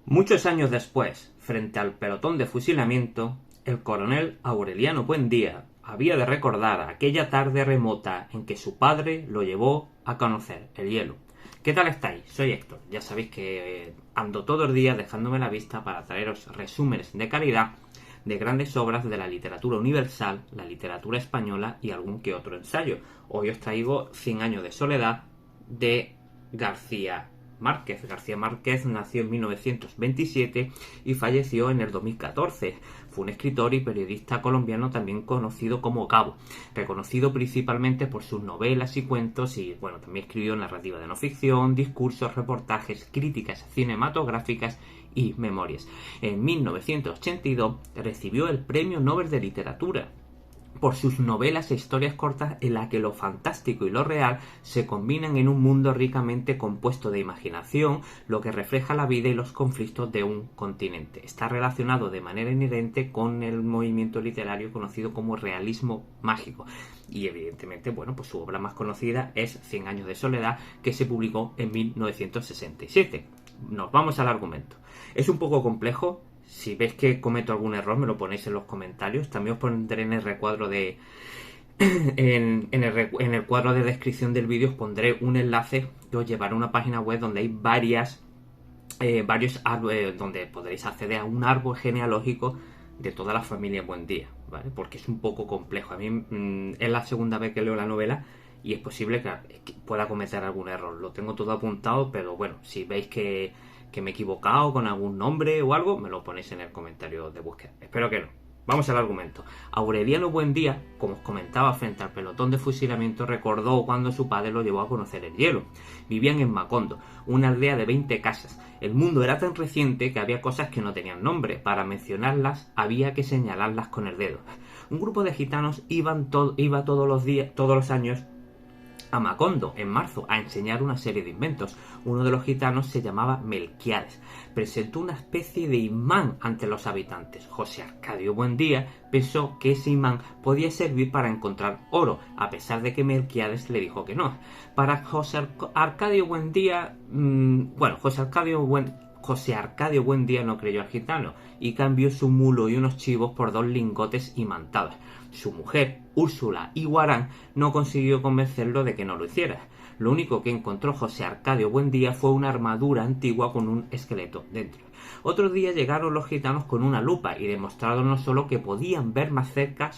Muchos años después, frente al pelotón de fusilamiento, el coronel Aureliano Buendía había de recordar aquella tarde remota en que su padre lo llevó a conocer el hielo. ¿Qué tal estáis? Soy Héctor. Ya sabéis que ando todos los días dejándome la vista para traeros resúmenes de calidad de grandes obras de la literatura universal, la literatura española y algún que otro ensayo. Hoy os traigo 100 años de soledad de García Márquez. García Márquez nació en 1927 y falleció en el 2014. Fue un escritor y periodista colombiano también conocido como Gabo, reconocido principalmente por sus novelas y cuentos y bueno, también escribió narrativa de no ficción, discursos, reportajes, críticas cinematográficas y memorias. En 1982 recibió el Premio Nobel de Literatura por sus novelas e historias cortas en las que lo fantástico y lo real se combinan en un mundo ricamente compuesto de imaginación, lo que refleja la vida y los conflictos de un continente. Está relacionado de manera inherente con el movimiento literario conocido como realismo mágico. Y evidentemente, bueno, pues su obra más conocida es 100 años de soledad, que se publicó en 1967. Nos vamos al argumento. Es un poco complejo. Si veis que cometo algún error, me lo ponéis en los comentarios. También os pondré en el recuadro de. En el cuadro de descripción del vídeo os pondré un enlace que os llevará a una página web donde hay varios árboles, donde podréis acceder a un árbol genealógico de toda la familia Buendía, ¿vale? Porque es un poco complejo. A mí es la segunda vez que leo la novela y es posible que pueda cometer algún error. Lo tengo todo apuntado, pero bueno, si veis que me he equivocado con algún nombre o algo, me lo ponéis en el comentario de búsqueda. Espero que no. Vamos al argumento. Aureliano Buendía, como os comentaba, frente al pelotón de fusilamiento, recordó cuando su padre lo llevó a conocer el hielo. Vivían en Macondo, una aldea de 20 casas. El mundo era tan reciente que había cosas que no tenían nombre. Para mencionarlas había que señalarlas con el dedo. Un grupo de gitanos iba todos los años a Macondo en marzo a enseñar una serie de inventos. Uno de los gitanos se llamaba Melquiades. Presentó una especie de imán ante los habitantes. José Arcadio Buendía pensó que ese imán podía servir para encontrar oro, a pesar de que Melquiades le dijo que no. Para José Arcadio Buendía, José Arcadio Buendía no creyó al gitano y cambió su mulo y unos chivos por 2 lingotes imantados. Su mujer, Úrsula Iguarán, no consiguió convencerlo de que no lo hiciera. Lo único que encontró José Arcadio Buendía fue una armadura antigua con un esqueleto dentro. Otro día llegaron los gitanos con una lupa y demostraron no solo que podían ver más cerca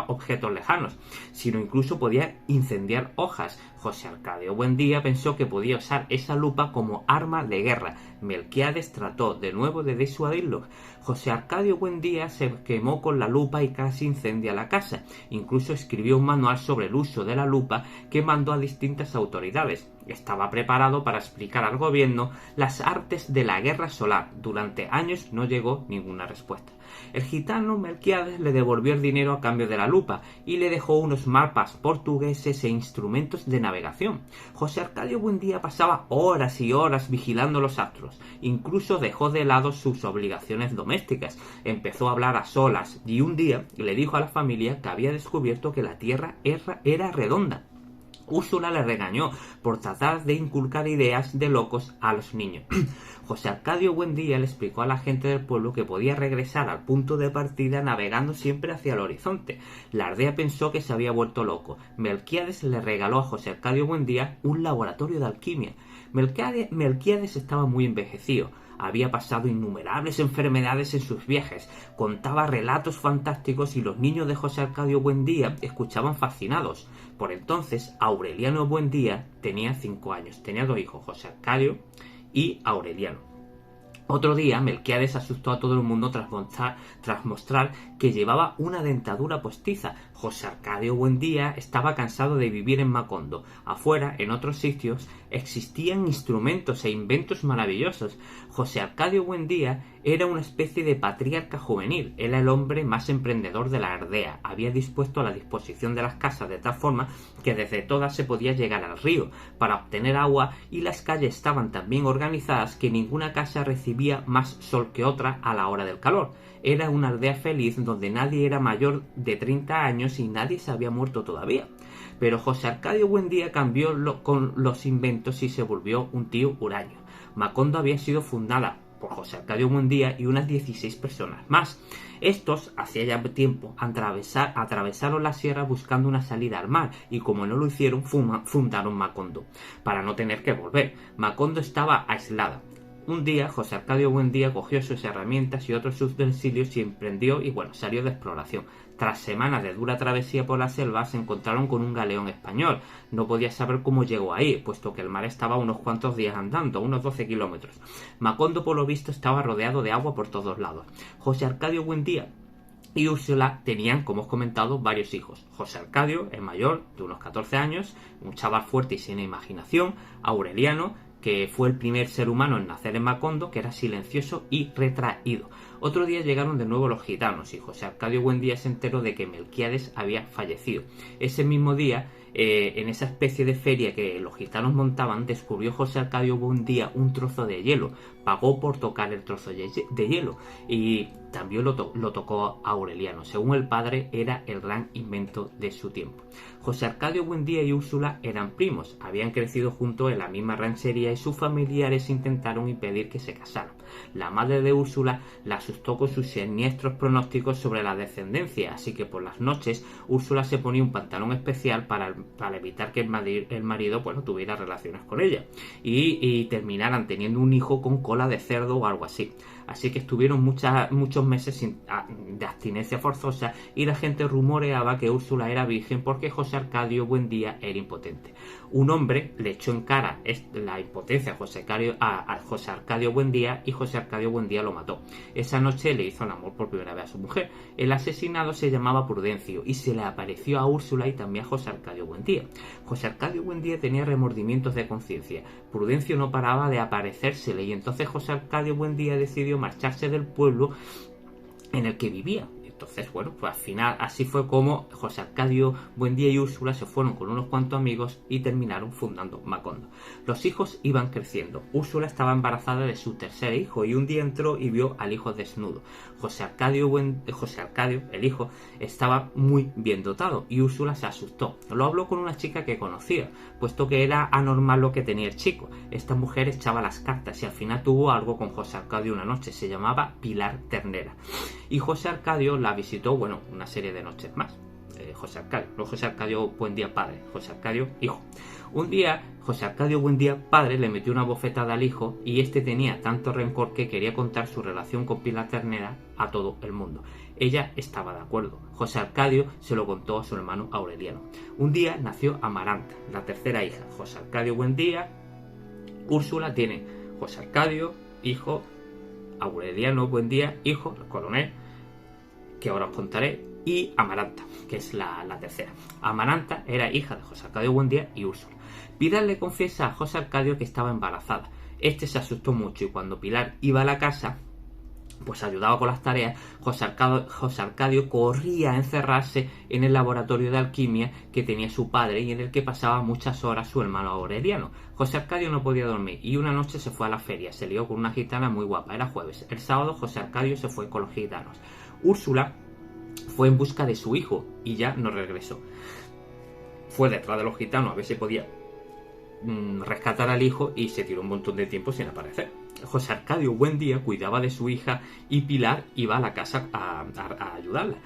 objetos lejanos, sino incluso podía incendiar hojas. José Arcadio Buendía pensó que podía usar esa lupa como arma de guerra. Melquiades trató de nuevo de disuadirlo. José Arcadio Buendía se quemó con la lupa y casi incendia la casa. Incluso escribió un manual sobre el uso de la lupa que mandó a distintas autoridades. Estaba preparado para explicar al gobierno las artes de la guerra solar. Durante años no llegó ninguna respuesta. El gitano Melquiades le devolvió el dinero a cambio de la lupa y le dejó unos mapas portugueses e instrumentos de navegación. José Arcadio Buendía pasaba horas y horas vigilando los astros. Incluso dejó de lado sus obligaciones domésticas. Empezó a hablar a solas y un día le dijo a la familia que había descubierto que la Tierra era redonda. Úrsula le regañó por tratar de inculcar ideas de locos a los niños. José Arcadio Buendía le explicó a la gente del pueblo que podía regresar al punto de partida navegando siempre hacia el horizonte. La aldea pensó que se había vuelto loco. Melquiades le regaló a José Arcadio Buendía un laboratorio de alquimia. Melquiades estaba muy envejecido. Había pasado innumerables enfermedades en sus viajes, contaba relatos fantásticos y los niños de José Arcadio Buendía escuchaban fascinados. Por entonces, Aureliano Buendía tenía 5 años. Tenía 2 hijos, José Arcadio y Aureliano. Otro día, Melquiades asustó a todo el mundo tras mostrar que llevaba una dentadura postiza. José Arcadio Buendía estaba cansado de vivir en Macondo. Afuera, en otros sitios, existían instrumentos e inventos maravillosos. José Arcadio Buendía era una especie de patriarca juvenil. Era el hombre más emprendedor de la aldea. Había dispuesto a la disposición de las casas de tal forma que desde todas se podía llegar al río para obtener agua y las calles estaban tan bien organizadas que ninguna casa recibía más sol que otra a la hora del calor. Era una aldea feliz donde nadie era mayor de 30 años y nadie se había muerto todavía. Pero José Arcadio Buendía cambió con los inventos y se volvió un tío huraño. Macondo había sido fundada por José Arcadio Buendía y unas 16 personas más. Estos, hacía ya tiempo, atravesaron la sierra buscando una salida al mar y como no lo hicieron, fundaron Macondo, para no tener que volver. Macondo estaba aislada. Un día, José Arcadio Buendía cogió sus herramientas y otros utensilios y emprendió salió de exploración. Tras semanas de dura travesía por la selva, se encontraron con un galeón español. No podía saber cómo llegó ahí, puesto que el mar estaba a unos cuantos días andando, unos 12 kilómetros. Macondo, por lo visto, estaba rodeado de agua por todos lados. José Arcadio Buendía y Úrsula tenían, como os he comentado, varios hijos. José Arcadio, el mayor, de unos 14 años, un chaval fuerte y sin imaginación. Aureliano, que fue el primer ser humano en nacer en Macondo, que era silencioso y retraído. Otro día llegaron de nuevo los gitanos y José Arcadio Buendía se enteró de que Melquiades había fallecido. Ese mismo día, en esa especie de feria que los gitanos montaban, descubrió José Arcadio Buendía un trozo de hielo. Pagó por tocar el trozo de hielo y también lo tocó Aureliano. Según el padre, era el gran invento de su tiempo. José Arcadio Buendía y Úrsula eran primos, habían crecido juntos en la misma ranchería y sus familiares intentaron impedir que se casaran. La madre de Úrsula la asustó con sus siniestros pronósticos sobre la descendencia, así que por las noches Úrsula se ponía un pantalón especial para evitar que el marido tuviera relaciones con ella y terminaran teniendo un hijo con cola de cerdo o algo así. Así que estuvieron muchos meses de abstinencia forzosa y la gente rumoreaba que Úrsula era virgen porque José Arcadio Buendía era impotente. Un hombre le echó en cara la impotencia a José Arcadio Buendía y José Arcadio Buendía lo mató. Esa noche le hizo el amor por primera vez a su mujer. El asesinado se llamaba Prudencio y se le apareció a Úrsula y también a José Arcadio Buendía. José Arcadio Buendía tenía remordimientos de conciencia. Prudencio no paraba de aparecérsele y entonces José Arcadio Buendía decidió marcharse del pueblo en el que vivía. Entonces, al final así fue como José Arcadio Buendía y Úrsula se fueron con unos cuantos amigos y terminaron fundando Macondo. Los hijos iban creciendo. Úrsula estaba embarazada de su tercer hijo y un día entró y vio al hijo desnudo. José Arcadio, el hijo, estaba muy bien dotado y Úrsula se asustó. Lo habló con una chica que conocía, puesto que era anormal lo que tenía el chico. Esta mujer echaba las cartas y al final tuvo algo con José Arcadio una noche. Se llamaba Pilar Ternera. Y José Arcadio la visitó, una serie de noches más. José Arcadio Buendía padre, José Arcadio hijo. Un día, José Arcadio Buendía padre le metió una bofetada al hijo y este tenía tanto rencor que quería contar su relación con Pilar Ternera a todo el mundo. Ella estaba de acuerdo. José Arcadio se lo contó a su hermano Aureliano. Un día nació Amaranta, la tercera hija. José Arcadio Buendía, Úrsula tiene José Arcadio, hijo, Aureliano Buendía, hijo, el coronel, que ahora os contaré, y Amaranta, que es la tercera. Amaranta era hija de José Arcadio Buendía y Úrsula. Pilar le confiesa a José Arcadio que estaba embarazada. Este se asustó mucho y cuando Pilar iba a la casa, ayudaba con las tareas, José Arcadio corría a encerrarse en el laboratorio de alquimia que tenía su padre y en el que pasaba muchas horas su hermano Aureliano. José Arcadio no podía dormir y una noche se fue a la feria, se lió con una gitana muy guapa, era jueves. El sábado José Arcadio se fue con los gitanos. Úrsula fue en busca de su hijo y ya no regresó. Fue detrás de los gitanos a ver si podía rescatar al hijo y se tiró un montón de tiempo sin aparecer. José Arcadio Buendía cuidaba de su hija y Pilar iba a la casa a ayudarla.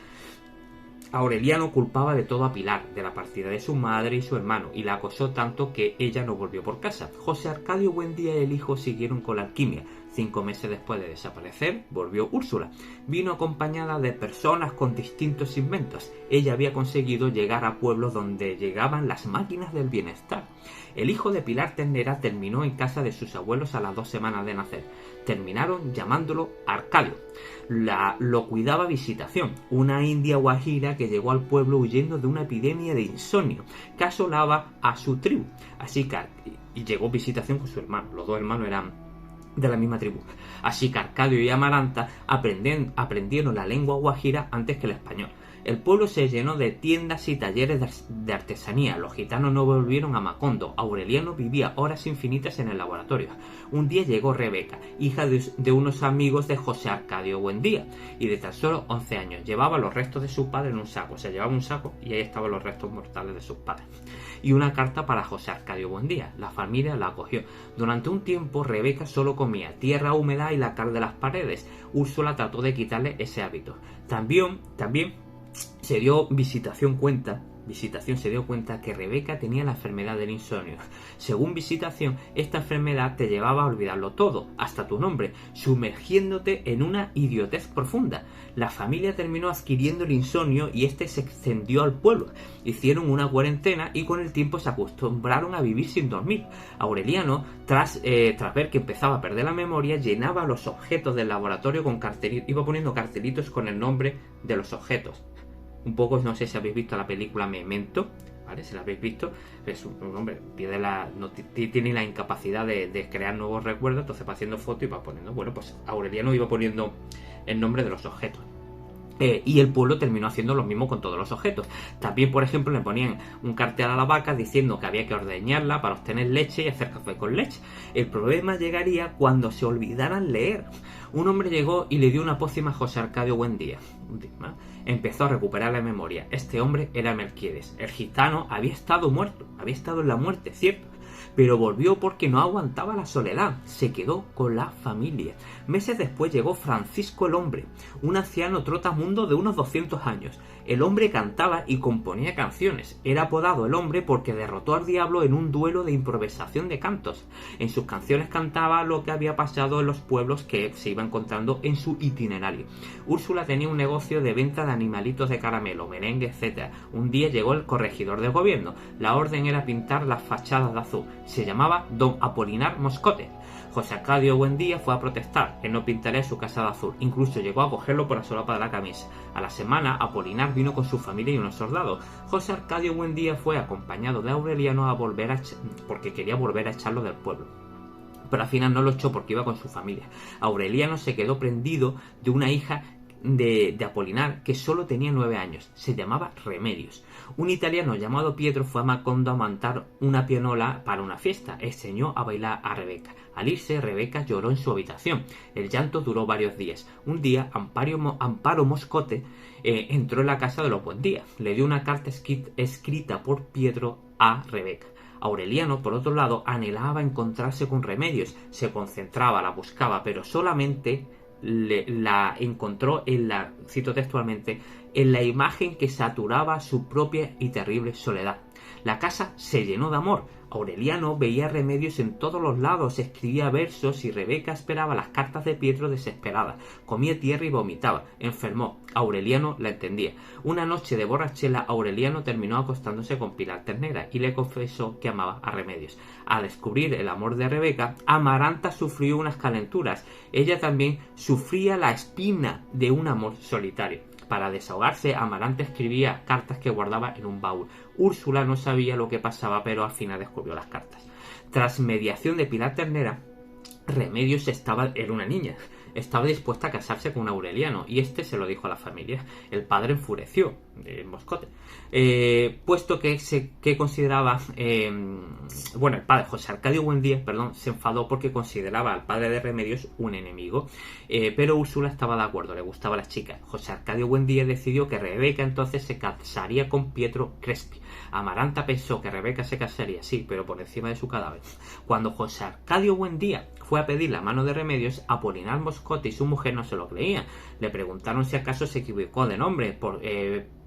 Aureliano culpaba de todo a Pilar, de la partida de su madre y su hermano, y la acosó tanto que ella no volvió por casa. José Arcadio Buendía y el hijo siguieron con la alquimia. 5 meses después de desaparecer, volvió Úrsula. Vino acompañada de personas con distintos inventos. Ella había conseguido llegar a pueblos donde llegaban las máquinas del bienestar. El hijo de Pilar Ternera terminó en casa de sus abuelos a las 2 semanas de nacer. Terminaron llamándolo Arcadio. Lo cuidaba Visitación, una india guajira que llegó al pueblo huyendo de una epidemia de insomnio que asolaba a su tribu. Así que llegó Visitación con su hermano. Los dos hermanos eran de la misma tribu. Así que Arcadio y Amaranta aprendieron la lengua guajira antes que el español. El pueblo se llenó de tiendas y talleres de artesanía. Los gitanos no volvieron a Macondo. Aureliano vivía horas infinitas en el laboratorio. Un día llegó Rebeca, hija de unos amigos de José Arcadio Buendía, y de tan solo 11 años. Llevaba los restos de su padre en un saco. Se llevaba un saco y ahí estaban los restos mortales de sus padres. Y una carta para José Arcadio Buendía. La familia la acogió. Durante un tiempo Rebeca solo comía tierra húmeda y la cal de las paredes. Úrsula trató de quitarle ese hábito. También se dio cuenta que Rebeca tenía la enfermedad del insomnio. Según Visitación, esta enfermedad te llevaba a olvidarlo todo, hasta tu nombre, sumergiéndote en una idiotez profunda. La familia terminó adquiriendo el insomnio y este se extendió al pueblo. Hicieron una cuarentena y con el tiempo se acostumbraron a vivir sin dormir. Aureliano, tras ver que empezaba a perder la memoria, llenaba los objetos del laboratorio con cartelitos, iba poniendo cartelitos con el nombre de los objetos. Un poco, no sé si habéis visto la película Memento, ¿vale? Si la habéis visto, es un hombre, tiene la incapacidad de crear nuevos recuerdos, entonces va haciendo fotos y va poniendo, bueno, pues Aureliano iba poniendo el nombre de los objetos. Y el pueblo terminó haciendo lo mismo con todos los objetos. También, por ejemplo, le ponían un cartel a la vaca diciendo que había que ordeñarla para obtener leche y hacer café con leche. El problema llegaría cuando se olvidaran leer. Un hombre llegó y le dio una pócima a José Arcadio Buendía. Empezó a recuperar la memoria. Este hombre era Melquiades. El gitano había estado muerto, había estado en la muerte, cierto, pero volvió porque no aguantaba la soledad. Se quedó con la familia. Meses después llegó Francisco el Hombre, un anciano trotamundo de unos 200 años. El hombre cantaba y componía canciones. Era apodado el Hombre porque derrotó al diablo en un duelo de improvisación de cantos. En sus canciones cantaba lo que había pasado en los pueblos que se iba encontrando en su itinerario. Úrsula tenía un negocio de venta de animalitos de caramelo, merengue, etc. Un día llegó el corregidor del gobierno. La orden era pintar las fachadas de azul. Se llamaba Don Apolinar Moscote. José Arcadio Buendía fue a protestar, él no pintaría su casa de azul, incluso llegó a cogerlo por la solapa de la camisa. A la semana, Apolinar vino con su familia y unos soldados. José Arcadio Buendía fue acompañado de Aureliano porque quería volver a echarlo del pueblo. Pero al final no lo echó porque iba con su familia. Aureliano se quedó prendido de una hija de Apolinar que solo tenía 9 años. Se llamaba Remedios. Un italiano llamado Pietro fue a Macondo a montar una pianola para una fiesta. Enseñó a bailar a Rebeca. Al irse, Rebeca lloró en su habitación. El llanto duró varios días. Un día, Amparo Moscote entró en la casa de los Buendía. Le dio una carta escrita por Pietro a Rebeca. Aureliano, por otro lado, anhelaba encontrarse con Remedios. Se concentraba, la buscaba, pero solamente la encontró cito textualmente, en la imagen que saturaba su propia y terrible soledad. La casa se llenó de amor. Aureliano veía Remedios en todos los lados, escribía versos y Rebeca esperaba las cartas de Pietro desesperada. Comía tierra y vomitaba. Enfermó. Aureliano la entendía. Una noche de borrachera, Aureliano terminó acostándose con Pilar Ternera y le confesó que amaba a Remedios. Al descubrir el amor de Rebeca, Amaranta sufrió unas calenturas. Ella también sufría la espina de un amor solitario. Para desahogarse, Amaranta escribía cartas que guardaba en un baúl. Úrsula no sabía lo que pasaba, pero al final descubrió las cartas. Tras mediación de Pilar Ternera, Remedios era una niña. Estaba dispuesta a casarse con Aureliano y este se lo dijo a la familia. El padre enfureció, Moscote, puesto que consideraba, el padre José Arcadio Buendía, se enfadó porque consideraba al padre de Remedios un enemigo, pero Úrsula estaba de acuerdo, le gustaba a las chicas. José Arcadio Buendía decidió que Rebeca entonces se casaría con Pietro Crespi. Amaranta pensó que Rebeca se casaría, sí, pero por encima de su cadáver. Cuando José Arcadio Buendía fue a pedir la mano de Remedios, Apolinar Moscote y su mujer no se lo creían. Le preguntaron si acaso se equivocó de nombre,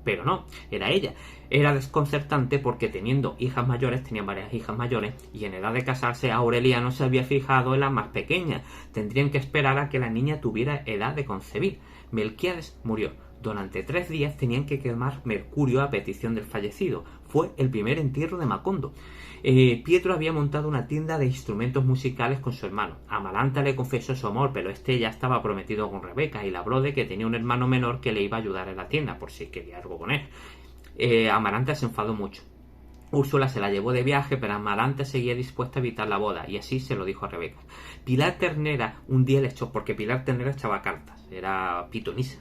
pero no, era ella. Era desconcertante porque tenían varias hijas mayores, y en edad de casarse Aureliano se había fijado en la más pequeña. Tendrían que esperar a que la niña tuviera edad de concebir. Melquiades murió. Durante 3 días tenían que quemar mercurio a petición del fallecido. Fue el primer entierro de Macondo. Pietro había montado una tienda de instrumentos musicales con su hermano. Amaranta le confesó su amor, pero este ya estaba prometido con Rebeca y le habló de que tenía un hermano menor que le iba a ayudar en la tienda por si quería algo con él. Amaranta se enfadó mucho. Úrsula se la llevó de viaje, pero Amaranta seguía dispuesta a evitar la boda y así se lo dijo a Rebeca. Pilar Ternera un día le echó, porque Pilar Ternera echaba cartas. era pitonisa.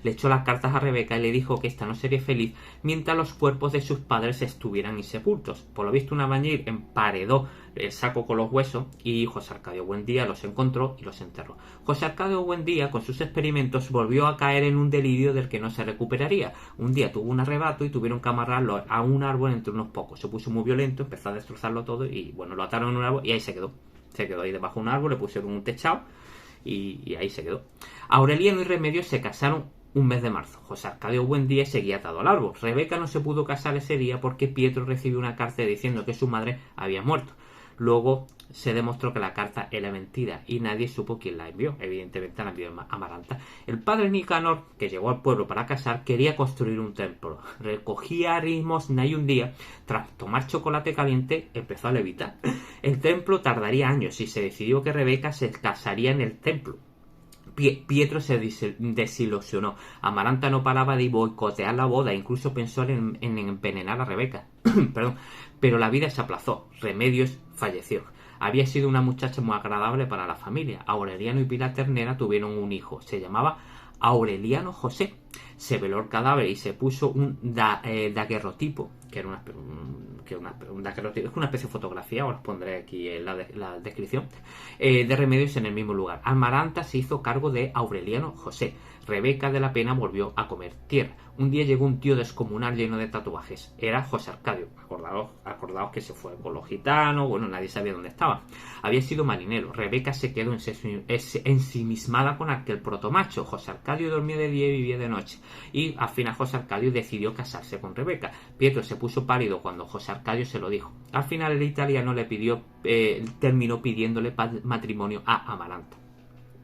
Le echó las cartas a Rebeca y le dijo que ésta no sería feliz mientras los cuerpos de sus padres estuvieran insepultos. Por lo visto, un albañil emparedó el saco con los huesos y José Arcadio Buendía los encontró y los enterró. José Arcadio Buendía, con sus experimentos, volvió a caer en un delirio del que no se recuperaría. Un día tuvo un arrebato y tuvieron que amarrarlo a un árbol entre unos pocos. Se puso muy violento, empezó a destrozarlo todo y bueno, lo ataron en un árbol y ahí se quedó. Se quedó ahí debajo de un árbol, le pusieron un techado y ahí se quedó. Aureliano y Remedios se casaron un mes de marzo. José Arcadio Buendía seguía atado al árbol. Rebeca no se pudo casar ese día porque Pietro recibió una carta diciendo que su madre había muerto. Luego se demostró que la carta era mentira y nadie supo quién la envió. Evidentemente la envió Amaranta. El padre Nicanor, que llegó al pueblo para casar, quería construir un templo. Recogía limosna y un día, tras tomar chocolate caliente, empezó a levitar. El templo tardaría años y se decidió que Rebeca se casaría en el templo. Pietro se desilusionó. Amaranta no paraba de boicotear la boda, incluso pensó en envenenar a Rebeca. Perdón. Pero la vida se aplazó. Remedios falleció. Había sido una muchacha muy agradable para la familia. Aureliano y Pilar Ternera tuvieron un hijo. Se llamaba Aureliano José. Se veló el cadáver y se puso un daguerrotipo, que era un daguerrotipo, es una especie de fotografía, os pondré aquí en la descripción, de Remedios en el mismo lugar. Amaranta se hizo cargo de Aureliano José. Rebeca de la Pena volvió a comer tierra. Un día llegó un tío descomunal lleno de tatuajes. Era José Arcadio. Acordaos que se fue con los gitanos. Bueno, nadie sabía dónde estaba. Había sido marinero. Rebeca se quedó ensimismada con aquel protomacho. José Arcadio dormía de día y vivía de noche. Y al final José Arcadio decidió casarse con Rebeca. Pietro se puso pálido cuando José Arcadio se lo dijo. Al final el italiano le terminó pidiéndole matrimonio a Amaranta.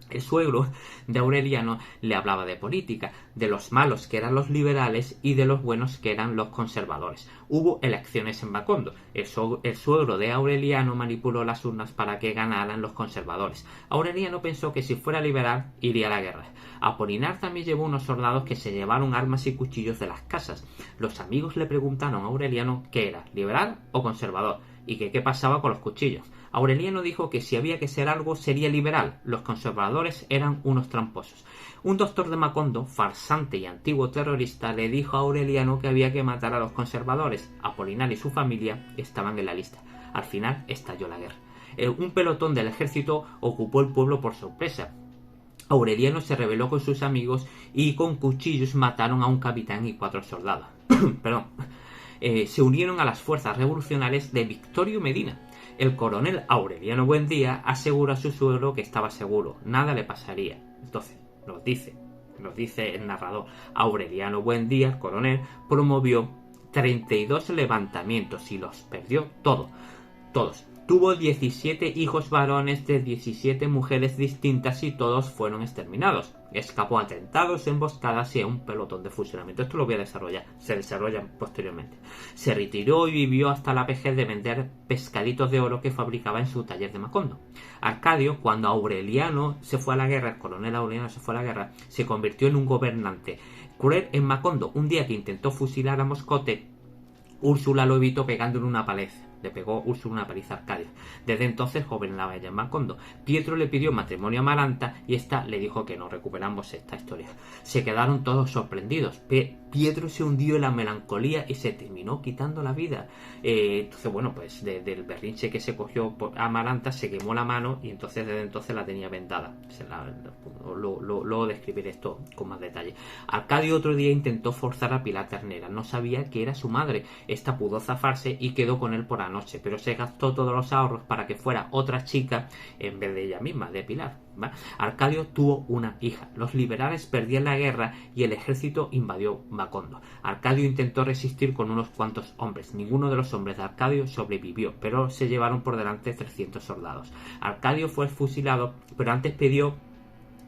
El suegro de Aureliano le hablaba de política, de los malos que eran los liberales y de los buenos que eran los conservadores. Hubo elecciones en Macondo. El suegro de Aureliano manipuló las urnas para que ganaran los conservadores. Aureliano pensó que si fuera liberal iría a la guerra. Apolinar también llevó unos soldados que se llevaron armas y cuchillos de las casas. Los amigos le preguntaron a Aureliano qué era, liberal o conservador, y que qué pasaba con los cuchillos. Aureliano dijo que si había que ser algo sería liberal, los conservadores eran unos tramposos. Un doctor de Macondo, farsante y antiguo terrorista, le dijo a Aureliano que había que matar a los conservadores. Apolinar y su familia estaban en la lista. Al final estalló la guerra. Un pelotón del ejército ocupó el pueblo por sorpresa. Aureliano se rebeló con sus amigos y con cuchillos mataron a un capitán y 4 soldados. Perdón. Se unieron a las fuerzas revolucionarias de Victorio Medina. El coronel Aureliano Buendía aseguró a su suegro que estaba seguro, nada le pasaría. Entonces, nos dice el narrador, Aureliano Buendía, el coronel, promovió 32 levantamientos y los perdió todos. Tuvo 17 hijos varones de 17 mujeres distintas y todos fueron exterminados. Escapó a atentados, emboscadas y a un pelotón de fusilamiento. Esto lo voy a desarrollar, se desarrolla posteriormente. Se retiró y vivió hasta la vejez de vender pescaditos de oro que fabricaba en su taller de Macondo. Arcadio, cuando Aureliano se fue a la guerra, el coronel Aureliano se fue a la guerra, se convirtió en un gobernante cruel en Macondo. Un día que intentó fusilar a Moscote, Úrsula lo evitó pegándole una paliza. Le pegó Úrsula una paliza a Arcadio. Desde entonces gobernaba ella en Macondo. Pietro le pidió matrimonio a Amaranta y esta le dijo que no. Recuperamos esta historia. Se quedaron todos sorprendidos. Pietro se hundió en la melancolía y se terminó quitando la vida. Entonces, bueno, pues del berrinche que se cogió a Amaranta se quemó la mano y entonces desde entonces la tenía vendada. Luego describiré esto con más detalle. Arcadio otro día intentó forzar a Pilar Ternera. No sabía que era su madre. Esta pudo zafarse y quedó con él por noche, pero se gastó todos los ahorros para que fuera otra chica en vez de ella misma, de Pilar. ¿Va? Arcadio tuvo una hija. Los liberales perdían la guerra y el ejército invadió Macondo. Arcadio intentó resistir con unos cuantos hombres. Ninguno de los hombres de Arcadio sobrevivió, pero se llevaron por delante 300 soldados. Arcadio fue fusilado, pero antes pidió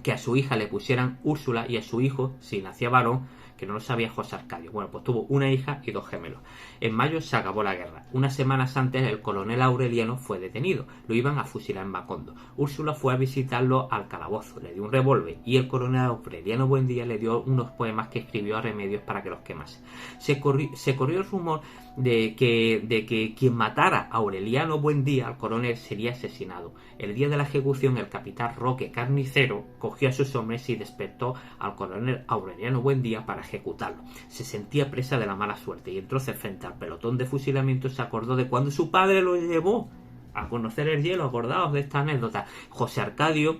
que a su hija le pusieran Úrsula y a su hijo, si nacía varón, que no lo sabía, José Arcadio. Bueno, pues tuvo una hija y 2 gemelos. En mayo se acabó la guerra. Unas semanas antes el coronel Aureliano fue detenido. Lo iban a fusilar en Macondo. Úrsula fue a visitarlo al calabozo, le dio un revólver y el coronel Aureliano Buendía le dio unos poemas que escribió a Remedios para que los quemase. Se corrió el rumor de que quien matara a Aureliano Buendía, al coronel, sería asesinado. El día de la ejecución, el capitán Roque Carnicero cogió a sus hombres y despertó al coronel Aureliano Buendía para ejecutarlo. Se sentía presa de la mala suerte y entonces frente al pelotón de fusilamiento se acordó de cuando su padre lo llevó a conocer el hielo. Acordaos de esta anécdota. José Arcadio,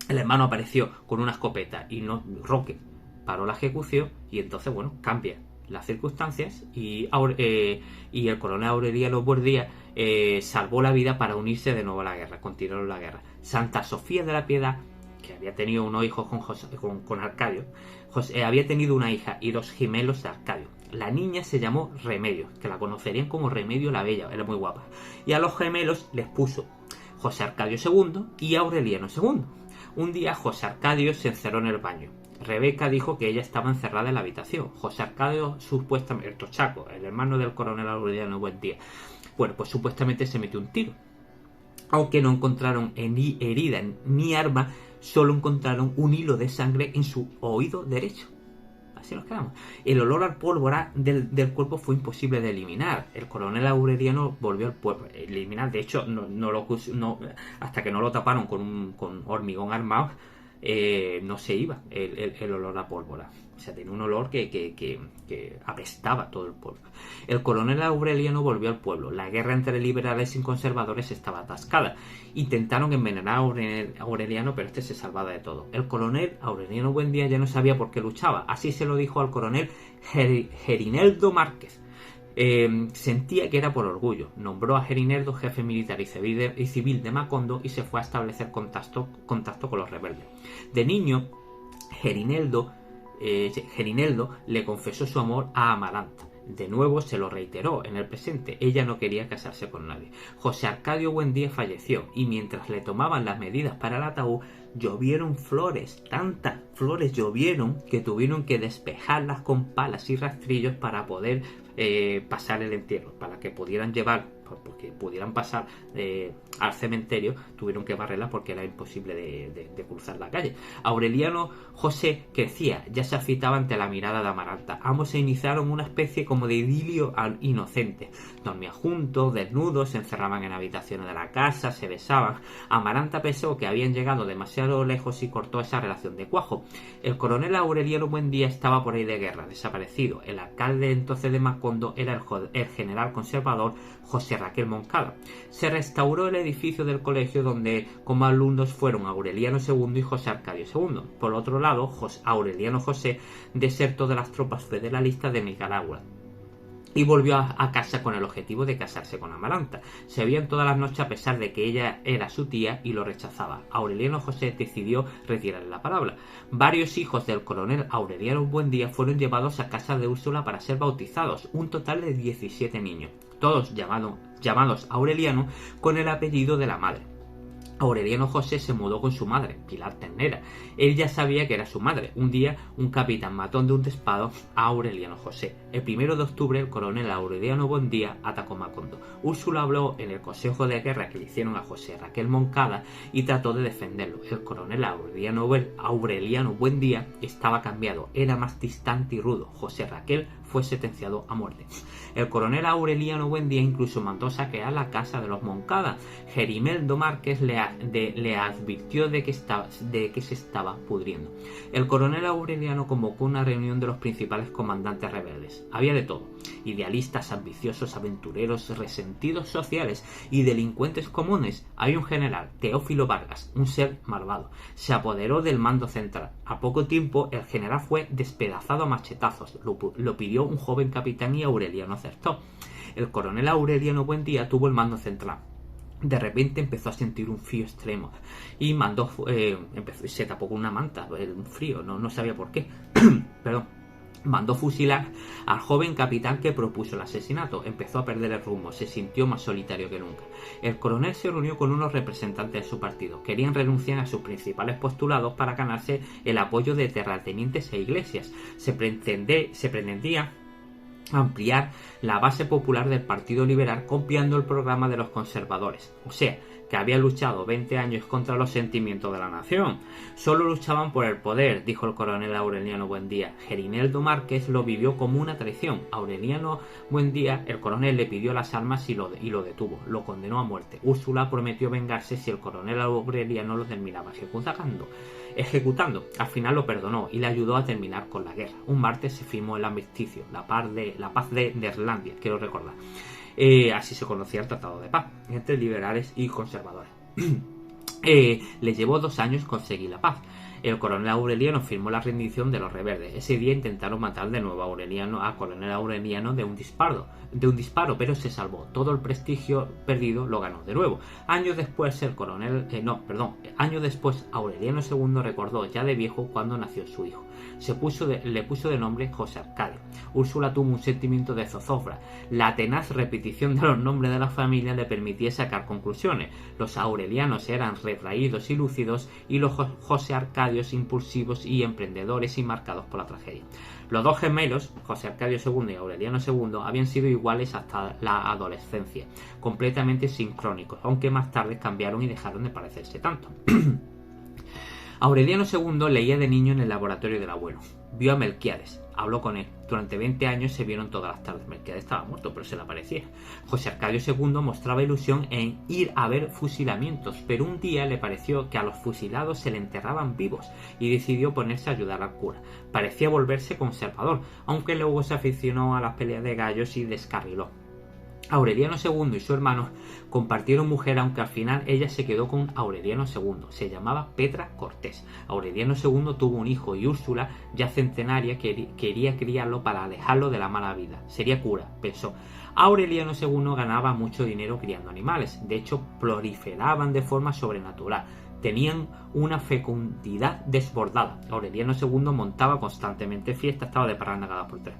el hermano, apareció con una escopeta y Roque paró la ejecución y entonces, bueno, cambia las circunstancias y el coronel Aureliano Buendía salvó la vida para unirse de nuevo a la guerra, continuaron la guerra. Santa Sofía de la Piedad, que había tenido unos hijos con Arcadio, había tenido una hija y 2 gemelos de Arcadio. La niña se llamó Remedio, que la conocerían como Remedio la Bella, era muy guapa. Y a los gemelos les puso José Arcadio II y Aureliano II. Un día José Arcadio se encerró en el baño. Rebeca dijo que ella estaba encerrada en la habitación. José Arcadio, supuestamente, el tochaco, el hermano del coronel Aureliano Buendía, bueno, pues supuestamente se metió un tiro. Aunque no encontraron ni herida ni arma, solo encontraron un hilo de sangre en su oído derecho. Así nos quedamos. El olor al pólvora del cuerpo fue imposible de eliminar. El coronel Aureliano volvió al pueblo. Eliminar, de hecho, hasta que no lo taparon con hormigón armado, no se iba el olor a pólvora. O sea, tenía un olor que apestaba todo el pueblo. El coronel Aureliano volvió al pueblo. La guerra entre liberales y conservadores estaba atascada. Intentaron envenenar a Aureliano, pero este se salvaba de todo. El coronel Aureliano Buendía ya no sabía por qué luchaba. Así se lo dijo al coronel Gerineldo Márquez. Sentía que era por orgullo. Nombró a Gerineldo jefe militar y civil de Macondo y se fue a establecer contacto con los rebeldes. De niño, Gerineldo le confesó su amor a Amaranta. De nuevo se lo reiteró en el presente. Ella no quería casarse con nadie. José Arcadio Buendía falleció y mientras le tomaban las medidas para el ataúd, llovieron flores. Tantas flores llovieron que tuvieron que despejarlas con palas y rastrillos para poder pasar el entierro, para que pudieran llevar, porque pudieran pasar al cementerio, tuvieron que barrerla porque era imposible de cruzar la calle. Aureliano José crecía, ya se agitaba ante la mirada de Amaranta. Ambos se iniciaron una especie como de idilio inocente. Dormían juntos, desnudos, se encerraban en habitaciones de la casa, se besaban. Amaranta pensó que habían llegado demasiado lejos y cortó esa relación de cuajo. El coronel Aureliano Buendía estaba por ahí de guerra, desaparecido. El alcalde entonces de Macondo era el general conservador José Raquel Moncada. Se restauró el edificio del colegio donde como alumnos fueron Aureliano II y José Arcadio II. Por otro lado, Aureliano José desertó de las tropas federalistas de Nicaragua y volvió a casa con el objetivo de casarse con Amaranta. Se veían todas las noches a pesar de que ella era su tía y lo rechazaba. Aureliano José decidió retirarle la palabra. Varios hijos del coronel Aureliano Buendía fueron llevados a casa de Úrsula para ser bautizados, un total de 17 niños, todos llamados Aureliano con el apellido de la madre. Aureliano José se mudó con su madre, Pilar Ternera. Él ya sabía que era su madre. Un día, un capitán mató de un disparo a Aureliano José. El 1 de octubre, el coronel Aureliano Buendía atacó Macondo. Úrsula habló en el consejo de guerra que le hicieron a José Raquel Moncada y trató de defenderlo. El coronel Aureliano Buendía estaba cambiado, era más distante y rudo. José Raquel fue sentenciado a muerte. El coronel Aureliano Buendía incluso mandó saquear la casa de los Moncada. Gerineldo Márquez le advirtió de que se estaba pudriendo. El coronel Aureliano convocó una reunión de los principales comandantes rebeldes. Había de todo: idealistas, ambiciosos, aventureros, resentidos sociales y delincuentes comunes. Había un general, Teófilo Vargas, un ser malvado. Se apoderó del mando central. A poco tiempo el general fue despedazado a machetazos. Lo pidió un joven capitán y Aureliano aceptó. El coronel Aureliano Buendía tuvo el mando central. De repente empezó a sentir un frío extremo y se tapó con una manta, un frío, no sabía por qué. Perdón. Mandó fusilar al joven capitán que propuso el asesinato. Empezó a perder el rumbo, se sintió más solitario que nunca. El coronel se reunió con unos representantes de su partido. Querían renunciar a sus principales postulados para ganarse el apoyo de terratenientes e iglesias. Se pretendía ampliar la base popular del Partido Liberal copiando el programa de los conservadores. O sea, que había luchado 20 años contra los sentimientos de la nación. Solo luchaban por el poder, dijo el coronel Aureliano Buendía. Gerineldo Márquez lo vivió como una traición. Aureliano Buendía, el coronel, le pidió las armas y lo detuvo. Lo condenó a muerte. Úrsula prometió vengarse si el coronel Aureliano lo terminaba ejecutando. Al final lo perdonó y le ayudó a terminar con la guerra. Un martes se firmó el armisticio, la paz de Neerlandia, quiero recordar. Así se conocía el Tratado de Paz entre liberales y conservadores. Le llevó 2 años conseguir la paz. El coronel Aureliano firmó la rendición de los rebeldes. Ese día intentaron matar de nuevo a coronel Aureliano de un disparo, pero se salvó. Todo el prestigio perdido lo ganó de nuevo. Años después Aureliano II recordó ya de viejo cuando nació su hijo. Le puso de nombre José Arcadio. Úrsula tuvo un sentimiento de zozobra. La tenaz repetición de los nombres de la familia le permitía sacar conclusiones. Los aurelianos eran retraídos y lúcidos, y los José Arcadios impulsivos y emprendedores y marcados por la tragedia. Los dos gemelos, José Arcadio II y Aureliano II, habían sido iguales hasta la adolescencia, completamente sincrónicos, aunque más tarde cambiaron y dejaron de parecerse tanto. Aureliano II leía de niño en el laboratorio del abuelo. Vio a Melquiades, habló con él. Durante 20 años se vieron todas las tardes. Melquiades estaba muerto, pero se le aparecía. José Arcadio II mostraba ilusión en ir a ver fusilamientos, pero un día le pareció que a los fusilados se le enterraban vivos y decidió ponerse a ayudar al cura. Parecía volverse conservador, aunque luego se aficionó a las peleas de gallos y descarriló. Aureliano II y su hermano compartieron mujer, aunque al final ella se quedó con Aureliano II. Se llamaba Petra Cortés. Aureliano II tuvo un hijo y Úrsula, ya centenaria, quería criarlo para alejarlo de la mala vida. Sería cura, pensó. Aureliano II ganaba mucho dinero criando animales. De hecho, proliferaban de forma sobrenatural. Tenían una fecundidad desbordada. Aureliano II montaba constantemente fiestas, estaba de parranda cada por 3.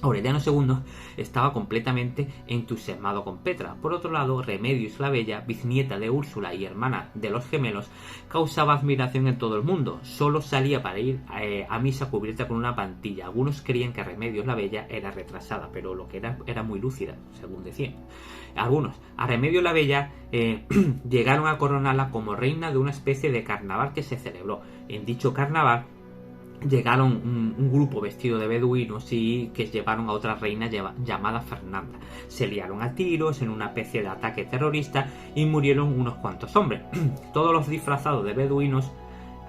Aureliano II estaba completamente entusiasmado con Petra. Por otro lado, Remedios la Bella, bisnieta de Úrsula y hermana de los gemelos, causaba admiración en todo el mundo. Solo salía para ir a misa cubierta con una mantilla. Algunos creían que Remedios la Bella era retrasada, pero lo que era muy lúcida, según decían. Algunos. A Remedios la Bella llegaron a coronarla como reina de una especie de carnaval que se celebró. En dicho carnaval llegaron un grupo vestido de beduinos y que llevaron a otra reina llamada Fernanda. Se liaron a tiros en una especie de ataque terrorista y murieron unos cuantos hombres. Todos los disfrazados de beduinos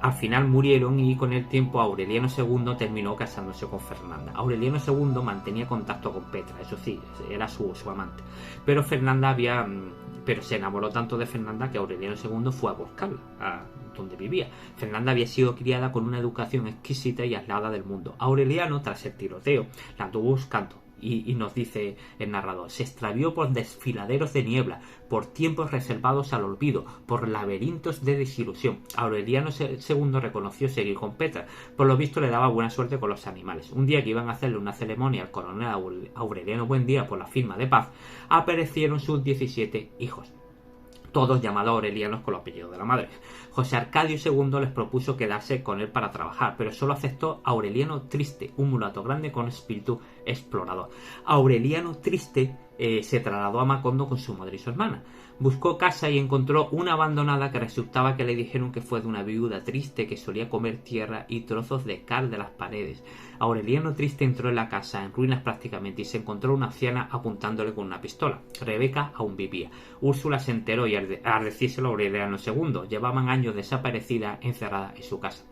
al final murieron, y con el tiempo Aureliano II terminó casándose con Fernanda. Aureliano II mantenía contacto con Petra, eso sí, era su amante. Pero se enamoró tanto de Fernanda que Aureliano II fue a buscarla a donde vivía. Fernanda había sido criada con una educación exquisita y aislada del mundo. Aureliano, tras el tiroteo, la anduvo buscando. Y nos dice el narrador: se extravió por desfiladeros de niebla, por tiempos reservados al olvido, por laberintos de desilusión. Aureliano II reconoció seguir con Petra. Por lo visto le daba buena suerte con los animales. Un día que iban a hacerle una ceremonia al coronel Aureliano Buendía por la firma de paz, aparecieron sus 17 hijos, todos llamados aurelianos con los apellidos de la madre. José Arcadio II les propuso quedarse con él para trabajar, pero solo aceptó Aureliano Triste, un mulato grande con espíritu explorador. Aureliano Triste se trasladó a Macondo con su madre y su hermana. Buscó casa y encontró una abandonada que resultaba que le dijeron que fue de una viuda triste que solía comer tierra y trozos de cal de las paredes. Aureliano Triste entró en la casa, en ruinas prácticamente, y se encontró una anciana apuntándole con una pistola. Rebeca aún vivía. Úrsula se enteró y al decírselo a Aureliano II, llevaban años desaparecida, encerrada en su casa.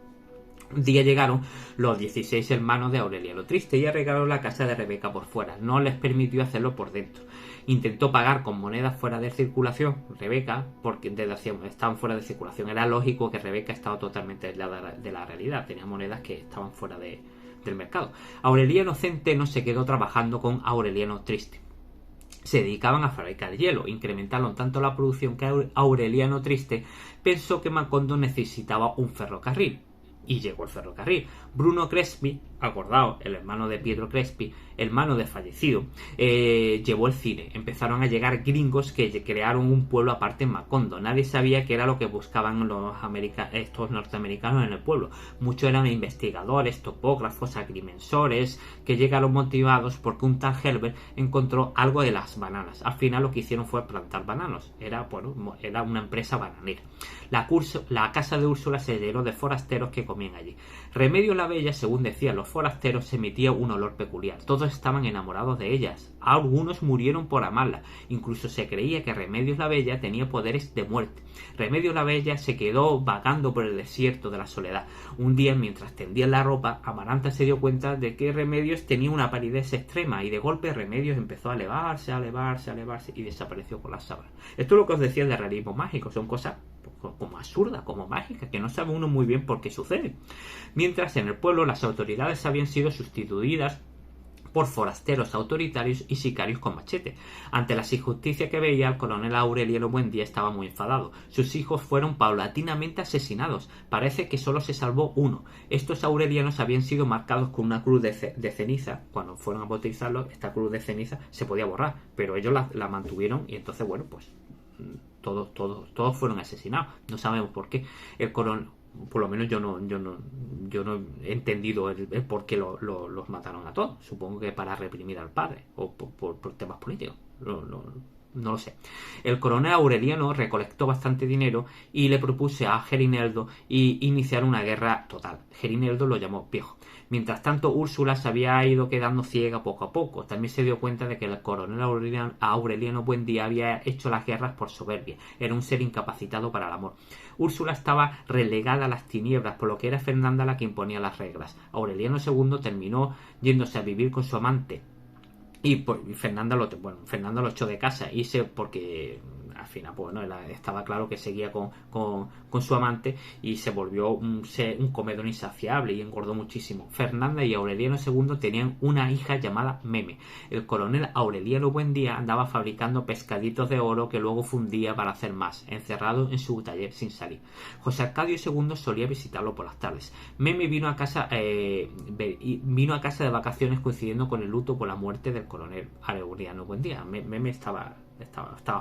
Un día llegaron los 16 hermanos de Aureliano Triste y arreglaron la casa de Rebeca por fuera. No les permitió hacerlo por dentro. Intentó pagar con monedas fuera de circulación Rebeca, porque estaban fuera de circulación. Era lógico que Rebeca estaba totalmente aislada de la realidad. Tenía monedas que estaban fuera del mercado. Aureliano Centeno se quedó trabajando con Aureliano Triste. Se dedicaban a fabricar hielo. Incrementaron tanto la producción que Aureliano Triste pensó que Macondo necesitaba un ferrocarril. Y llegó el ferrocarril. Bruno Crespi, acordaos, el hermano de Pietro Crespi, hermano de fallecido, llevó el cine. Empezaron a llegar gringos que crearon un pueblo aparte en Macondo. Nadie sabía qué era lo que buscaban estos norteamericanos en el pueblo. Muchos eran investigadores, topógrafos, agrimensores, que llegaron motivados porque un tal Herbert encontró algo de las bananas. Al final lo que hicieron fue plantar bananos. Era una empresa bananera. La casa de Úrsula se llenó de forasteros que comían allí. Remedios la Bella, según decían los forasteros, emitía un olor peculiar. Todos estaban enamorados de ellas. Algunos murieron por amarla. Incluso se creía que Remedios la Bella tenía poderes de muerte. Remedios la Bella se quedó vagando por el desierto de la soledad. Un día, mientras tendía la ropa, Amaranta se dio cuenta de que Remedios tenía una palidez extrema y de golpe Remedios empezó a elevarse y desapareció con las sábanas. Esto es lo que os decía de realismo mágico. Son cosas como absurdas, como mágicas, que no sabe uno muy bien por qué sucede. Mientras en el pueblo las autoridades habían sido sustituidas por forasteros autoritarios y sicarios con machete. Ante las injusticias que veía, el coronel Aureliano Buendía estaba muy enfadado. Sus hijos fueron paulatinamente asesinados. Parece que solo se salvó uno. Estos aurelianos habían sido marcados con una cruz de ceniza. Cuando fueron a bautizarlos, esta cruz de ceniza se podía borrar, pero ellos la mantuvieron y entonces, bueno, pues todos fueron asesinados. No sabemos por qué. El coronel, por lo menos yo no he entendido el por qué los mataron a todos. Supongo que para reprimir al padre o por temas políticos. No lo sé. El coronel Aureliano recolectó bastante dinero y le propuse a Gerineldo iniciar una guerra total. Gerineldo lo llamó viejo. Mientras tanto, Úrsula se había ido quedando ciega poco a poco. También se dio cuenta de que el coronel Aureliano Buendía había hecho las guerras por soberbia. Era un ser incapacitado para el amor. Úrsula estaba relegada a las tinieblas, por lo que era Fernanda la que imponía las reglas. Aureliano II terminó yéndose a vivir con su amante. Y pues Fernanda lo echó de casa porque al final estaba claro que seguía con su amante y se volvió un comedor insaciable y engordó muchísimo. Fernanda y Aureliano II tenían una hija llamada Meme. El coronel Aureliano Buendía andaba fabricando pescaditos de oro que luego fundía para hacer más, encerrado en su taller sin salir. José Arcadio II solía visitarlo por las tardes. Meme vino a casa de vacaciones coincidiendo con el luto por la muerte del coronel Aureliano Buendía. Meme estaba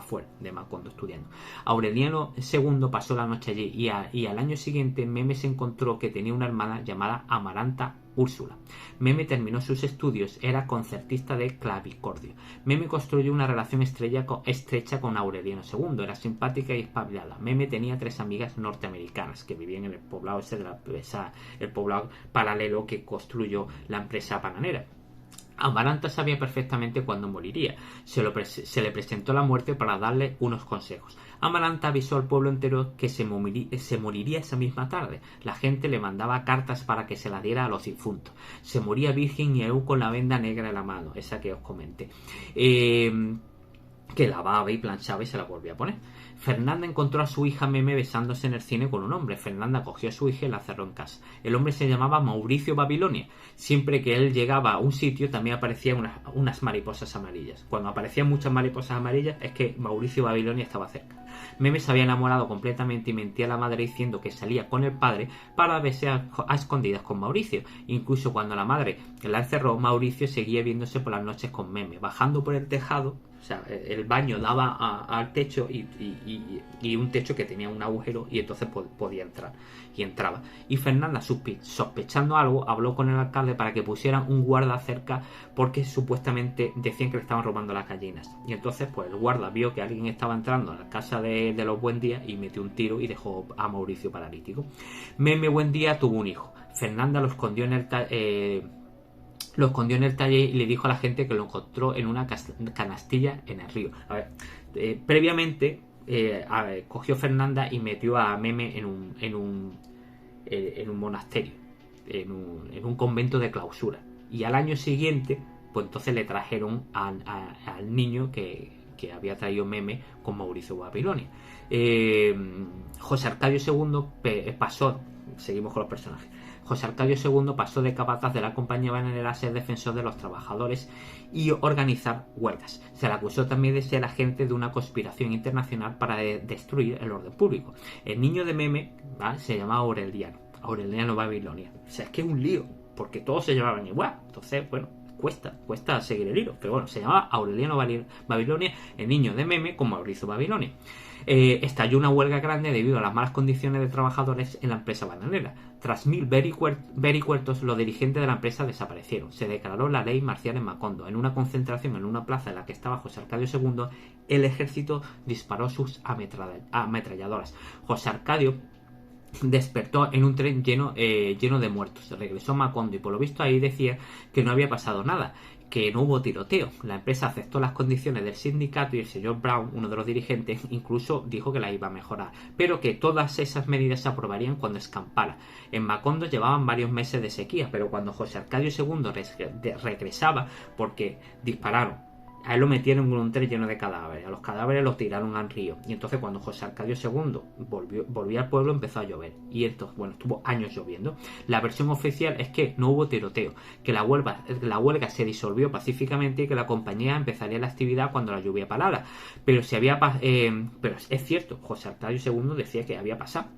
fuera de Macondo estudiando. Aureliano II pasó la noche allí y al año siguiente Meme se encontró que tenía una hermana llamada Amaranta Úrsula. Meme terminó sus estudios, era concertista de clavicordio. Meme construyó una relación estrecha con Aureliano II, era simpática y espabilada. Meme tenía 3 amigas norteamericanas que vivían en el poblado el poblado paralelo que construyó la empresa bananera. Amaranta sabía perfectamente cuándo moriría. Se le presentó la muerte para darle unos consejos. Amaranta avisó al pueblo entero que se moriría esa misma tarde. La gente le mandaba cartas para que se la diera a los difuntos. Se moría virgen y aún con la venda negra en la mano, esa que os comenté. Que lavaba y planchaba y se la volvía a poner. Fernanda encontró a su hija Meme besándose en el cine con un hombre. Fernanda cogió a su hija y la cerró en casa. El hombre se llamaba Mauricio Babilonia. Siempre que él llegaba a un sitio también aparecían unas mariposas amarillas. Cuando aparecían muchas mariposas amarillas es que Mauricio Babilonia estaba cerca. Meme se había enamorado completamente y mentía a la madre diciendo que salía con el padre para verse a escondidas con Mauricio. Incluso cuando la madre la encerró, Mauricio seguía viéndose por las noches con Meme, bajando por el tejado. O sea, el baño daba al techo y un techo que tenía un agujero y entonces podía entrar. Y entraba. Y Fernanda, sospechando algo, habló con el alcalde para que pusieran un guarda cerca porque supuestamente decían que le estaban robando las gallinas. Y entonces pues el guarda vio que alguien estaba entrando a la casa de los Buendía y metió un tiro y dejó a Mauricio paralítico. Meme Buendía tuvo un hijo. Fernanda lo escondió en el taller y le dijo a la gente que lo encontró en una canastilla en el río. A ver, previamente cogió Fernanda y metió a Meme en un monasterio, en un convento de clausura. Y al año siguiente, pues entonces le trajeron al niño que había traído Meme con Mauricio Babilonia. José Arcadio II seguimos con los personajes. José Arcadio II pasó de capataz de la compañía bananera a ser defensor de los trabajadores y organizar huelgas. Se le acusó también de ser agente de una conspiración internacional para destruir el orden público. El niño de Meme se llamaba Aureliano Babilonia. O sea, es que es un lío. porque todos se llamaban igual. Entonces, bueno, cuesta seguir el hilo. Pero bueno, se llamaba Aureliano Babilonia, el niño de meme, como Mauricio Babilonia. Estalló una huelga grande debido a las malas condiciones de trabajadores en la empresa bananera. Tras 1000 vericuertos, los dirigentes de la empresa desaparecieron. Se declaró la ley marcial en Macondo. En una concentración en una plaza en la que estaba José Arcadio II, el ejército disparó sus ametralladoras. José Arcadio despertó en un tren lleno de muertos. Regresó a Macondo y por lo visto ahí decía que no había pasado nada, que no hubo tiroteo. La empresa aceptó las condiciones del sindicato y el señor Brown, uno de los dirigentes, incluso dijo que la iba a mejorar, pero que todas esas medidas se aprobarían cuando escampara. En Macondo llevaban varios meses de sequía, pero cuando José Arcadio II regresaba, porque dispararon, a él lo metieron en un tren lleno de cadáveres. A los cadáveres los tiraron al río. Y entonces cuando José Arcadio II volvió al pueblo, empezó a llover. Y entonces, bueno, estuvo años lloviendo. La versión oficial es que no hubo tiroteo, que la huelga se disolvió pacíficamente y que la compañía empezaría la actividad cuando la lluvia parara. Pero pero es cierto, José Arcadio II decía que había pasado.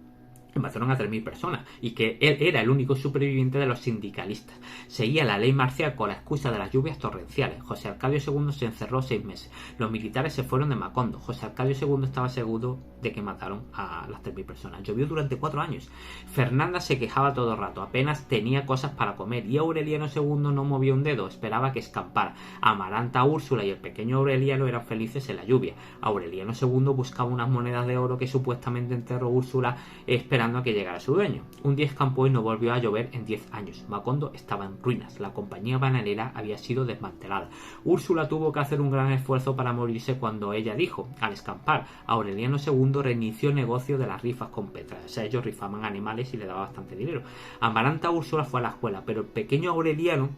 Mataron a 3.000 personas y que él era el único superviviente de los sindicalistas. Seguía la ley marcial con la excusa de las lluvias torrenciales. José Arcadio II se encerró 6 meses. Los militares se fueron de Macondo. José Arcadio II estaba seguro de que mataron a las 3.000 personas. Llovió durante 4 años. Fernanda se quejaba todo el rato, apenas tenía cosas para comer y Aureliano II no movía un dedo, esperaba que escampara. Amaranta, Úrsula y el pequeño Aureliano eran felices en la lluvia. Aureliano II buscaba unas monedas de oro que supuestamente enterró Úrsula esperando a que llegara su dueño. Un día escampó y no volvió a llover en 10 años. Macondo estaba en ruinas. La compañía bananera había sido desmantelada. Úrsula tuvo que hacer un gran esfuerzo para morirse cuando ella dijo, al escampar, Aureliano II reinició el negocio de las rifas con Petra. O sea, ellos rifaban animales y le daba bastante dinero. Amaranta Úrsula fue a la escuela, pero el pequeño Aureliano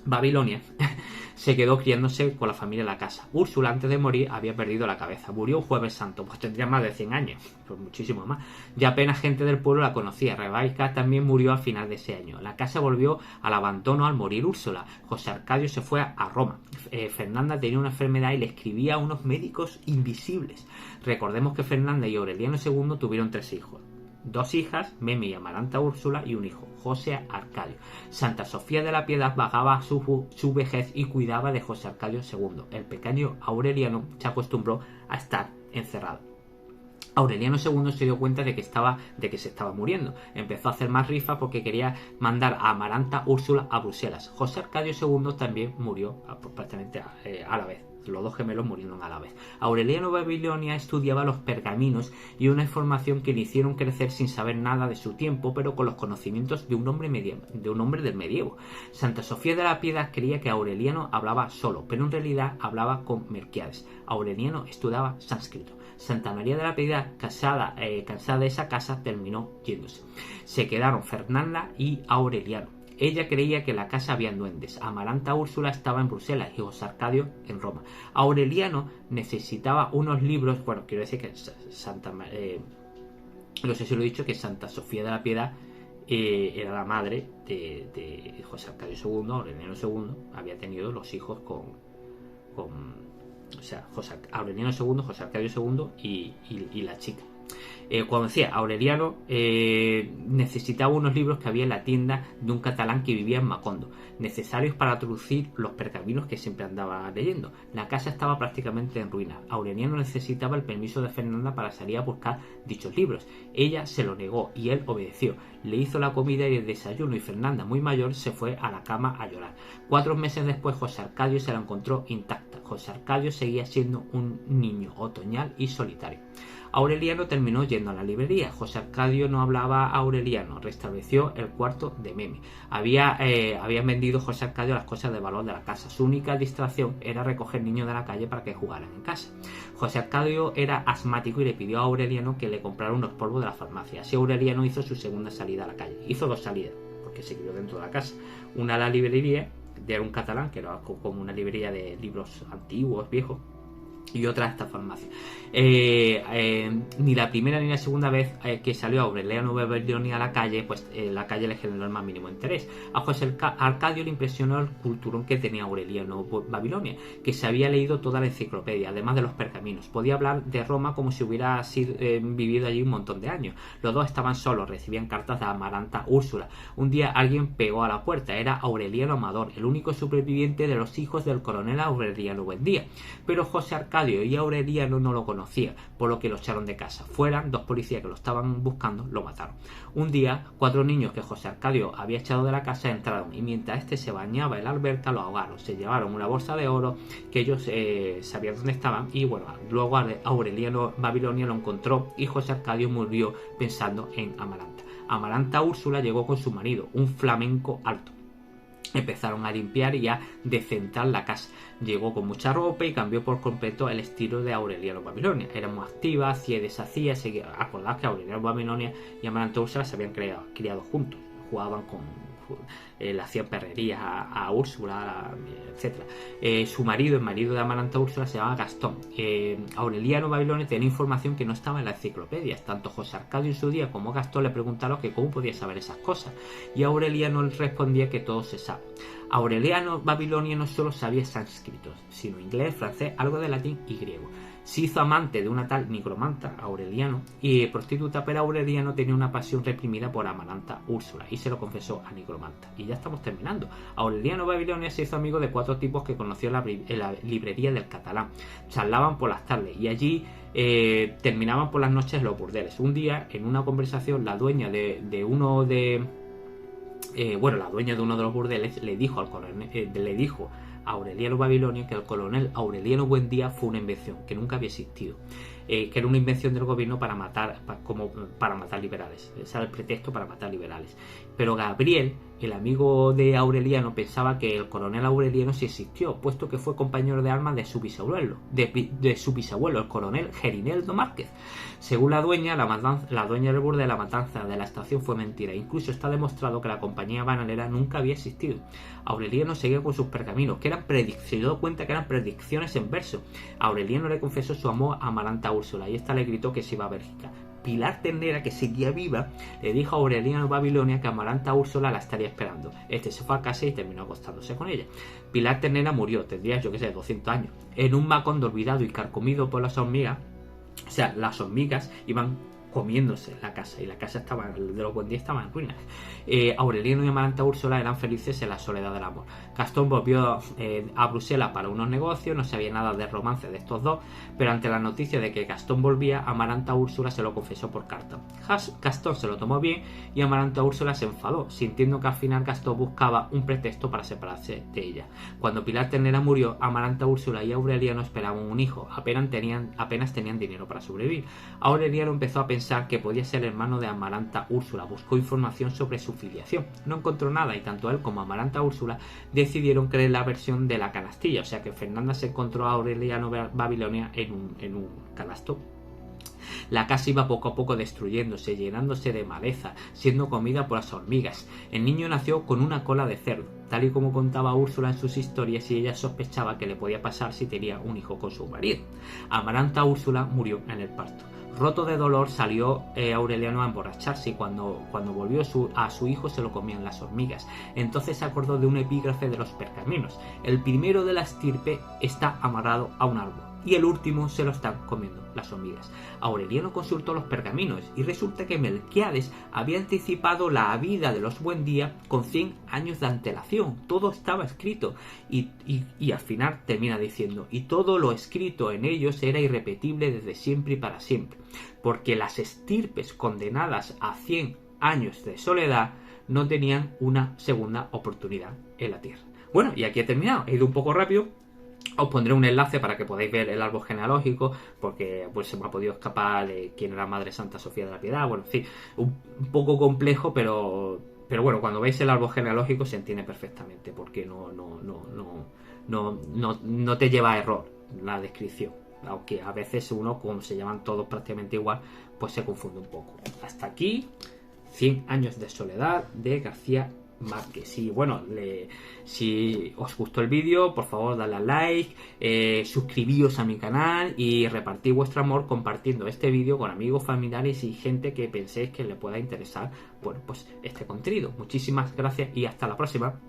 Babilonia se quedó criándose con la familia en la casa. Úrsula antes de morir había perdido la cabeza. Murió un jueves santo, pues tendría más de 100 años, pues muchísimo más. Ya apenas gente del pueblo la conocía. Rebeca también murió al final de ese año. La casa volvió al abandono al morir Úrsula. José Arcadio se fue a Roma. Fernanda tenía una enfermedad y le escribía a unos médicos invisibles. Recordemos que Fernanda y Aureliano II tuvieron 3 hijos. 2 hijas, Meme y Amaranta Úrsula, y un hijo, José Arcadio. Santa Sofía de la Piedad vagaba su vejez y cuidaba de José Arcadio II. El pequeño Aureliano se acostumbró a estar encerrado. Aureliano II se dio cuenta de que se estaba muriendo. Empezó a hacer más rifas porque quería mandar a Amaranta Úrsula a Bruselas. José Arcadio II también murió prácticamente a la vez. Los 2 gemelos murieron a la vez. Aureliano Babilonia estudiaba los pergaminos y una información que le hicieron crecer sin saber nada de su tiempo, pero con los conocimientos de un hombre del medievo. Santa Sofía de la Piedad creía que Aureliano hablaba solo, pero en realidad hablaba con Melquiades. Aureliano estudiaba sánscrito. Santa María de la Piedad, cansada de esa casa, terminó yéndose. Se quedaron Fernanda y Aureliano. Ella creía que en la casa había duendes. Amaranta Úrsula estaba en Bruselas y José Arcadio en Roma. Aureliano necesitaba unos libros. Bueno, quiero decir que no sé si lo he dicho, que Santa Sofía de la Piedad era la madre de José Arcadio II. Aureliano II había tenido los hijos con o sea, Aureliano II, José Arcadio II y la chica. Cuando decía Aureliano necesitaba unos libros que había en la tienda de un catalán que vivía en Macondo, necesarios para traducir los pergaminos que siempre andaba leyendo. La casa estaba prácticamente en ruinas. Aureliano necesitaba el permiso de Fernanda para salir a buscar dichos libros. Ella se lo negó y él obedeció. Le hizo la comida y el desayuno y Fernanda, muy mayor, se fue a la cama a llorar. 4 meses después José Arcadio se la encontró intacta. José Arcadio seguía siendo un niño otoñal y solitario. Aureliano terminó yendo a la librería. José Arcadio no hablaba aureliano. Restableció el cuarto de Meme. Había vendido José Arcadio las cosas de valor de la casa. Su única distracción era recoger niños de la calle para que jugaran en casa. José Arcadio era asmático y le pidió a Aureliano que le comprara unos polvos de la farmacia. Así Aureliano hizo su segunda salida a la calle. Hizo 2 salidas, porque se quedó dentro de la casa. Una a la librería, de un catalán, que era como una librería de libros antiguos, viejos. y otra esta farmacia. Ni la primera ni la segunda vez que salió Aureliano Babilonia a la calle, pues la calle le generó el más mínimo interés. A José Arcadio le impresionó el culturón que tenía Aureliano Babilonia, que se había leído toda la enciclopedia, además de los pergaminos. Podía hablar de Roma como si hubiera vivido allí un montón de años. Los dos estaban solos, recibían cartas de Amaranta Úrsula. Un día alguien pegó a la puerta, era Aureliano Amador, el único superviviente de los hijos del coronel Aureliano Buendía. Pero José Arcadio y Aureliano no lo conocían, por lo que lo echaron de casa. Fuera, dos policías que lo estaban buscando lo mataron. Un día, 4 niños que José Arcadio había echado de la casa entraron y mientras este se bañaba en la alberca lo ahogaron. Se llevaron una bolsa de oro que ellos sabían dónde estaban y bueno, luego Aureliano Babilonia lo encontró y José Arcadio murió pensando en Amaranta. Amaranta Úrsula llegó con su marido, un flamenco alto. Empezaron a limpiar y a decentar la casa. Llegó con mucha ropa y cambió por completo el estilo de Aureliano Babilonia. Era muy activa, hacía y deshacía. Acordad que Aureliano Babilonia y Amaranta Úrsula se habían criado juntos. Jugaban le hacían perrerías a Úrsula, etc. Su marido, el marido de Amaranta Úrsula, se llamaba Gastón. Aureliano Babilonia tenía información que no estaba en la enciclopedia. Tanto José Arcadio en su día como Gastón le preguntaron que cómo podía saber esas cosas. Y Aureliano les respondía que todo se sabe. Aureliano Babilonia no solo sabía sánscrito, sino inglés, francés, algo de latín y griego. Se hizo amante de una tal nigromanta, Aureliano, y prostituta, pero Aureliano tenía una pasión reprimida por Amaranta Úrsula y se lo confesó a nigromanta. Y ya estamos terminando. Aureliano Babilonia se hizo amigo de 4 tipos que conoció en la librería del Catalán. Charlaban por las tardes y allí terminaban por las noches los burdeles. Un día, en una conversación, la dueña de uno de los burdeles le dijo al coronel, a Aureliano Babilonia que el coronel Aureliano Buendía fue una invención que nunca había existido, que era una invención del gobierno para matar liberales. Ese era el pretexto para matar liberales. Pero Gabriel, el amigo de Aureliano, pensaba que el coronel Aureliano sí existió, puesto que fue compañero de armas de su bisabuelo, el coronel Gerineldo Márquez. Según la dueña del burdel, la matanza de la estación fue mentira. Incluso está demostrado que la compañía bananera nunca había existido. Aureliano seguía con sus pergaminos, que eran predicciones, se dio cuenta que eran predicciones en verso. Aureliano le confesó su amor a Amaranta Úrsula y esta le gritó que se iba a Bélgica. Pilar Ternera, que seguía viva, le dijo a Aureliano Babilonia que Amaranta Úrsula la estaría esperando. Este se fue a casa y terminó acostándose con ella. Pilar Ternera murió, tendría 200 años, en un macondo olvidado y carcomido por las hormigas. O sea, las hormigas iban comiéndose la casa y la casa de los Buendía estaba en ruinas. Aureliano y Amaranta Úrsula eran felices en la soledad del amor. Gastón volvió a Bruselas para unos negocios, no sabía nada de romance de estos dos, pero ante la noticia de que Gastón volvía, Amaranta Úrsula se lo confesó por carta. Gastón se lo tomó bien y Amaranta Úrsula se enfadó, sintiendo que al final Gastón buscaba un pretexto para separarse de ella. Cuando Pilar Ternera murió, Amaranta Úrsula y Aureliano esperaban un hijo, apenas tenían dinero para sobrevivir. Aureliano empezó a pensar que podía ser hermano de Amaranta Úrsula, buscó información sobre su filiación, no encontró nada y tanto él como Amaranta Úrsula decidieron creer la versión de la canastilla, o sea que Fernanda se encontró a Aureliano Babilonia en un canasto. La casa iba poco a poco destruyéndose, llenándose de maleza, siendo comida por las hormigas. El niño nació con una cola de cerdo, tal y como contaba Úrsula en sus historias, y ella sospechaba que le podía pasar si tenía un hijo con su marido. Amaranta Úrsula murió en el parto. Roto de dolor salió Aureliano a emborracharse y cuando volvió a su hijo se lo comían las hormigas. Entonces se acordó de un epígrafe de los pergaminos: el primero de la estirpe está amarrado a un árbol y el último se lo están comiendo las hormigas. Aureliano consultó los pergaminos y resulta que Melquiades había anticipado la vida de los Buendía con 100 años de antelación. Todo estaba escrito y al final termina diciendo: y todo lo escrito en ellos era irrepetible desde siempre y para siempre, porque las estirpes condenadas a 100 años de soledad no tenían una segunda oportunidad en la tierra. Bueno, y aquí he terminado. He ido un poco rápido. Os pondré un enlace para que podáis ver el árbol genealógico, porque pues se me ha podido escapar de quién era Madre Santa Sofía de la Piedad. Bueno, en fin, un poco complejo, pero bueno, cuando veis el árbol genealógico se entiende perfectamente, porque no te lleva a error la descripción. Aunque a veces uno, como se llaman todos prácticamente igual, pues se confunde un poco. Hasta aquí, 100 años de soledad de García más que sí. Bueno, si os gustó el vídeo, por favor dadle a like, suscribíos a mi canal y repartid vuestro amor compartiendo este vídeo con amigos, familiares y gente que penséis que le pueda interesar, bueno, pues este contenido. Muchísimas gracias y hasta la próxima.